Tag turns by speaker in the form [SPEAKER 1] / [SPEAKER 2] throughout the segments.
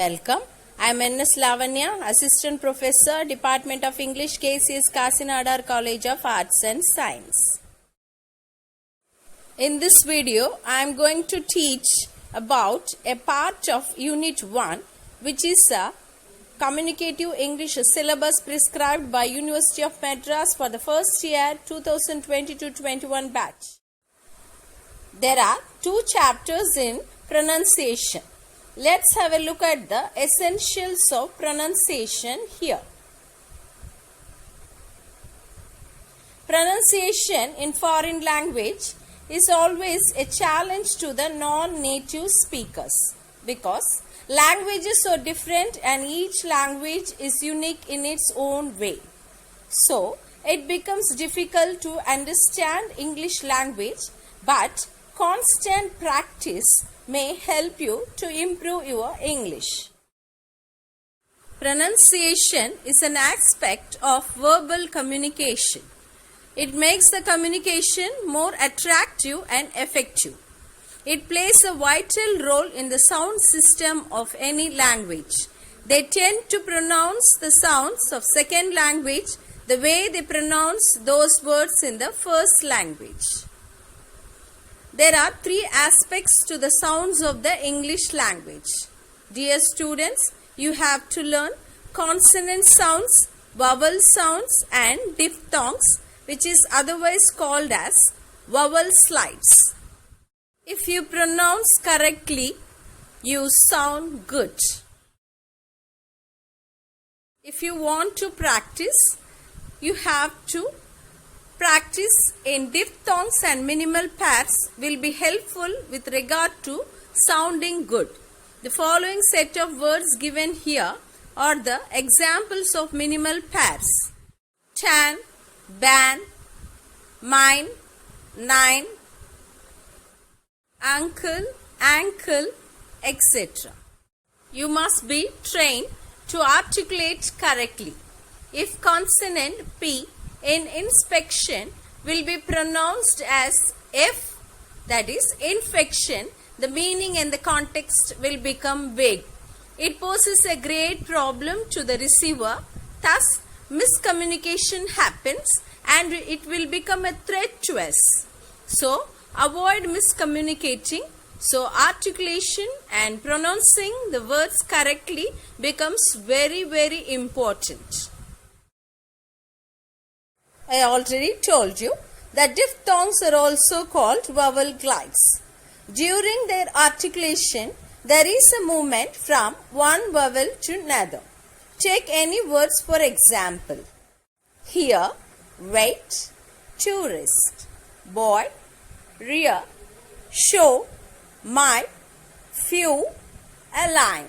[SPEAKER 1] Welcome. I am N.S. Lavanya, Assistant Professor, Department of English, KCS Kasinadar College of Arts and Science. In this video, I am going to teach about a part of Unit 1, which is a Communicative English syllabus prescribed by University of Madras for the first year 2020-21 batch. There are two chapters in pronunciation. Let's have a look at the essentials of pronunciation here. Pronunciation in foreign language is always a challenge to the non-native speakers because languages are different and each language is unique in its own way. So, it becomes difficult to understand English language, but constant practice may help you to improve your English. Pronunciation is an aspect of verbal communication. It makes the communication more attractive and effective. It plays a vital role in the sound system of any language. They tend to pronounce the sounds of second language the way they pronounce those words in the first language. There are three aspects to the sounds of the English language. Dear students, you have to learn consonant sounds, vowel sounds and diphthongs, which is otherwise called as vowel slides. If you pronounce correctly, you sound good. If you want to practice, you have to practice in diphthongs and minimal pairs will be helpful with regard to sounding good. The following set of words given here are the examples of minimal pairs: tan, ban, mine, nine, uncle, ankle, etc. You must be trained to articulate correctly. If consonant P in inspection will be pronounced as F, that is infection, the meaning and the context will become vague. It poses a great problem to the receiver. Thus, miscommunication happens and it will become a threat to us. So, avoid miscommunicating. So, articulation and pronouncing the words correctly becomes very, very important. I already told you that diphthongs are also called vowel glides. During their articulation, there is a movement from one vowel to another. Take any words for example. Here, wait, tourist, boy, rear, show, my, few, align.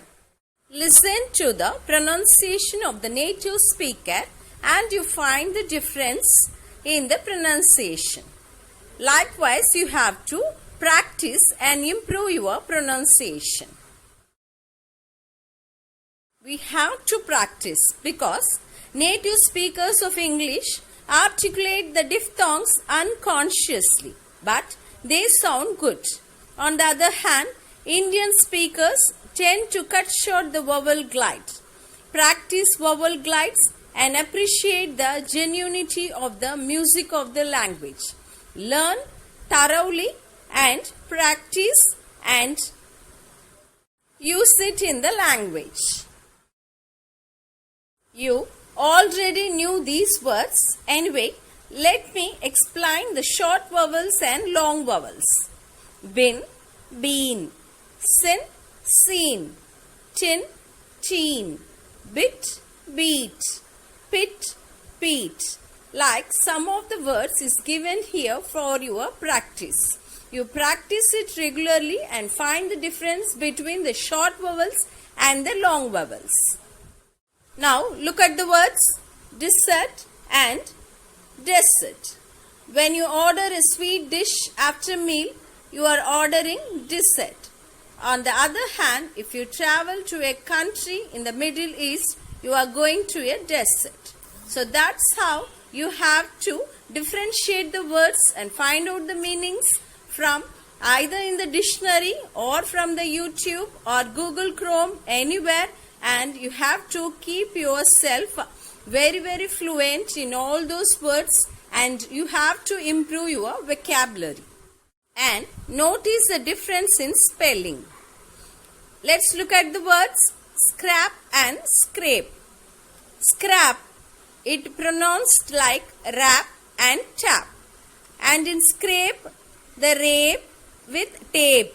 [SPEAKER 1] Listen to the pronunciation of the native speaker and you find the difference in the pronunciation. Likewise, you have to practice and improve your pronunciation. We have to practice because native speakers of English articulate the diphthongs unconsciously, but they sound good. On the other hand, Indian speakers tend to cut short the vowel glide. Practice vowel glides and appreciate the genuinity of the music of the language. Learn thoroughly and practice and use it in the language. You already knew these words. Anyway, let me explain the short vowels and long vowels. Bin, been, sin, seen, tin, teen, bit, beat, pit, peat. Like some of the words is given here for your practice. You practice it regularly and find the difference between the short vowels and the long vowels. Now look at the words dessert and desert. When you order a sweet dish after meal, you are ordering dessert. On the other hand, if you travel to a country in the Middle East, you are going to a desert. So that's how you have to differentiate the words and find out the meanings from either in the dictionary or from the YouTube or Google Chrome, anywhere, and you have to keep yourself very fluent in all those words, and you have to improve your vocabulary. And notice the difference in spelling. Let's look at the words scrap and scrape. Scrap, it pronounced like rap and tap. And in scrape, the rape with tape.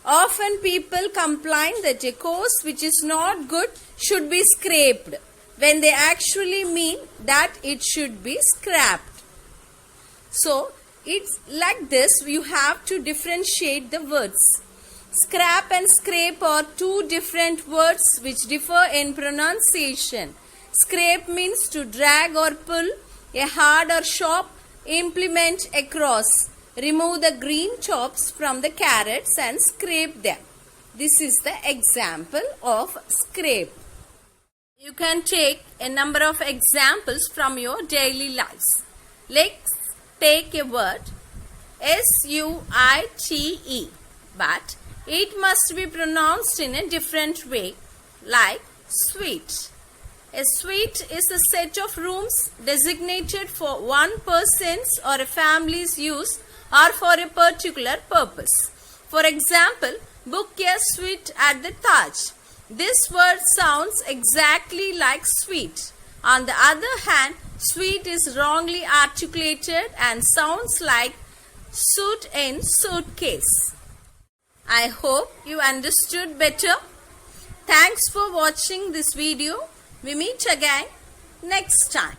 [SPEAKER 1] Often people complain that a course which is not good should be scraped, when they actually mean that it should be scrapped. So, it's like this, you have to differentiate the words. Scrap and scrape are two different words which differ in pronunciation. Scrape means to drag or pull a hard or sharp implement across. Remove the green tops from the carrots and scrape them. This is the example of scrape. You can take a number of examples from your daily lives. Let's take a word S-U-I-T-E, but it must be pronounced in a different way, like sweet. A suite is a set of rooms designated for one person's or a family's use or for a particular purpose. For example, book a suite at the Taj. This word sounds exactly like sweet. On the other hand, sweet is wrongly articulated and sounds like suit in suitcase. I hope you understood better. Thanks for watching this video. We meet again next time.